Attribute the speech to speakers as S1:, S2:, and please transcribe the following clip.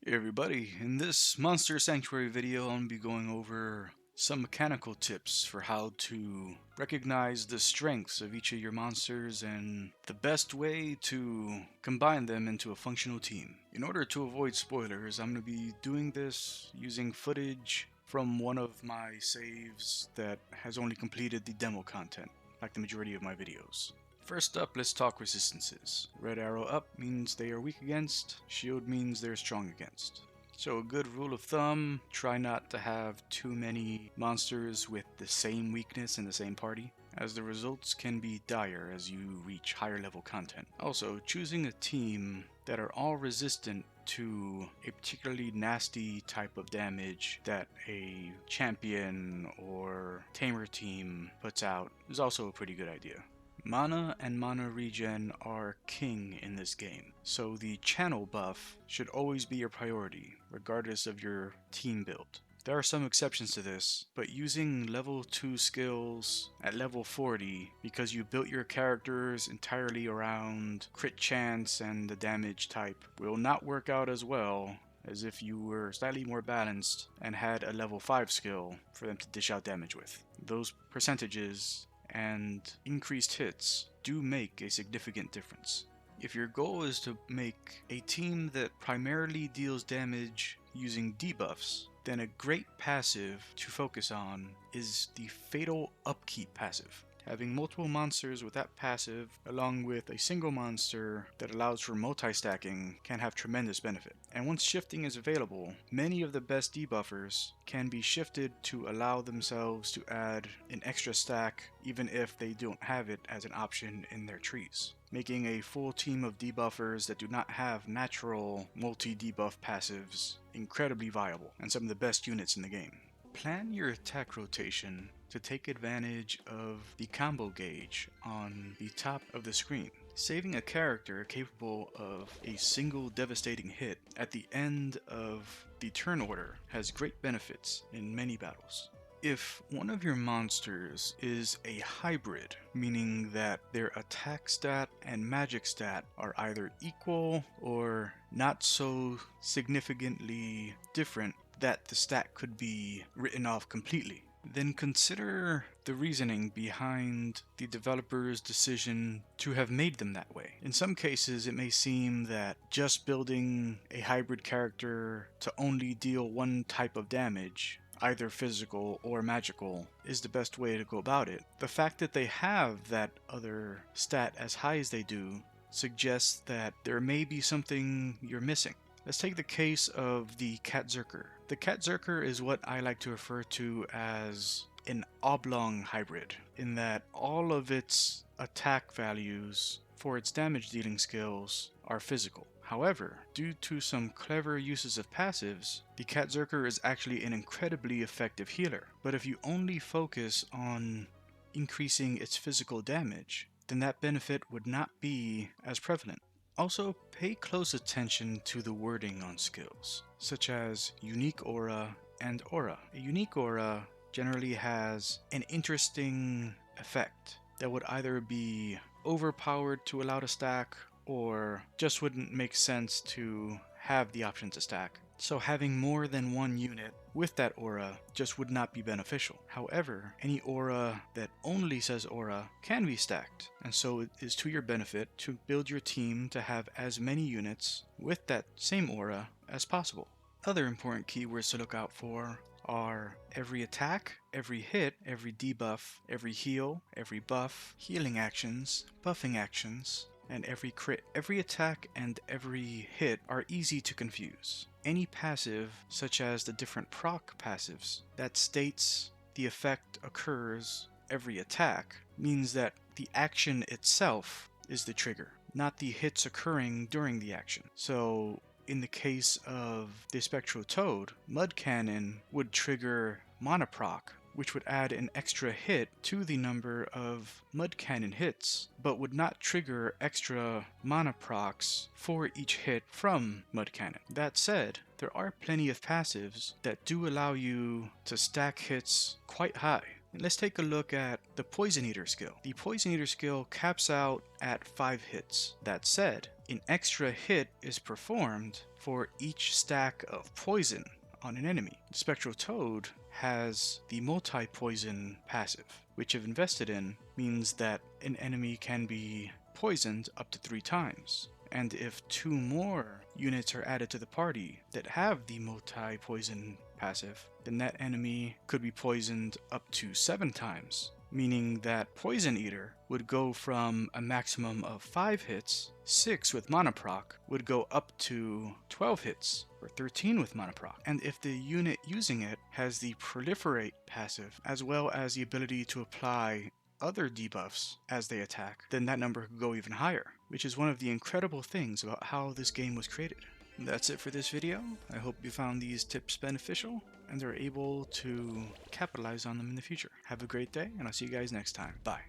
S1: Hey everybody, in this Monster Sanctuary video I'm going to be going over some mechanical tips for how to recognize the strengths of each of your monsters and the best way to combine them into a functional team. In order to avoid spoilers, I'm going to be doing this using footage from one of my saves that has only completed the demo content, like the majority of my videos. First up, let's talk resistances. Red arrow up means they are weak against, shield means they're strong against. So a good rule of thumb, try not to have too many monsters with the same weakness in the same party, as the results can be dire as you reach higher level content. Also, choosing a team that are all resistant to a particularly nasty type of damage that a champion or tamer team puts out is also a pretty good idea. Mana and mana regen are king in this game, so the channel buff should always be your priority, regardless of your team build. There are some exceptions to this, but using level 2 skills at level 40 because you built your characters entirely around crit chance and the damage type will not work out as well as if you were slightly more balanced and had a level 5 skill for them to dish out damage with. Those percentages and increased hits do make a significant difference. If your goal is to make a team that primarily deals damage using debuffs, then a great passive to focus on is the Fatal Upkeep passive. Having multiple monsters with that passive, along with a single monster that allows for multi-stacking, can have tremendous benefit. And once shifting is available, many of the best debuffers can be shifted to allow themselves to add an extra stack even if they don't have it as an option in their trees, making a full team of debuffers that do not have natural multi-debuff passives incredibly viable and some of the best units in the game. Plan your attack rotation to take advantage of the combo gauge on the top of the screen. Saving a character capable of a single devastating hit at the end of the turn order has great benefits in many battles. If one of your monsters is a hybrid, meaning that their attack stat and magic stat are either equal or not so significantly different that the stat could be written off completely, then consider the reasoning behind the developer's decision to have made them that way. In some cases, it may seem that just building a hybrid character to only deal one type of damage, either physical or magical, is the best way to go about it. The fact that they have that other stat as high as they do suggests that there may be something you're missing. Let's take the case of the Katzerker. The Katzerker is what I like to refer to as an oblong hybrid, in that all of its attack values for its damage dealing skills are physical. However, due to some clever uses of passives, the Katzerker is actually an incredibly effective healer. But if you only focus on increasing its physical damage, then that benefit would not be as prevalent. Also, pay close attention to the wording on skills, such as unique aura and aura. A unique aura generally has an interesting effect that would either be overpowered to allow to stack or just wouldn't make sense to have the option to stack. So having more than one unit with that aura just would not be beneficial. However, any aura that only says aura can be stacked, and so it is to your benefit to build your team to have as many units with that same aura as possible. Other important keywords to look out for are every attack, every hit, every debuff, every heal, every buff, healing actions, buffing actions, and every crit. Every attack and every hit are easy to confuse. Any passive, such as the different proc passives, that states the effect occurs every attack, means that the action itself is the trigger, not the hits occurring during the action. So, in the case of the Spectral Toad, Mud Cannon would trigger Mana proc, which would add an extra hit to the number of Mud Cannon hits, but would not trigger extra mana procs for each hit from Mud Cannon. That said, there are plenty of passives that do allow you to stack hits quite high. And let's take a look at the Poison Eater skill. The Poison Eater skill caps out at 5 hits. That said, an extra hit is performed for each stack of poison on an enemy. The Spectral Toad has the multi-poison passive, which if invested in means that an enemy can be poisoned up to 3 times. And if 2 more units are added to the party that have the multi-poison passive, then that enemy could be poisoned up to 7 times, meaning that Poison Eater would go from a maximum of 5 hits, 6 with Mana Proc, would go up to 12 hits, or 13 with Mana Proc. And if the unit using it has the Proliferate passive, as well as the ability to apply other debuffs as they attack, then that number could go even higher, which is one of the incredible things about how this game was created. That's it for this video. I hope you found these tips beneficial and are able to capitalize on them in the future. Have a great day, and I'll see you guys next time. Bye.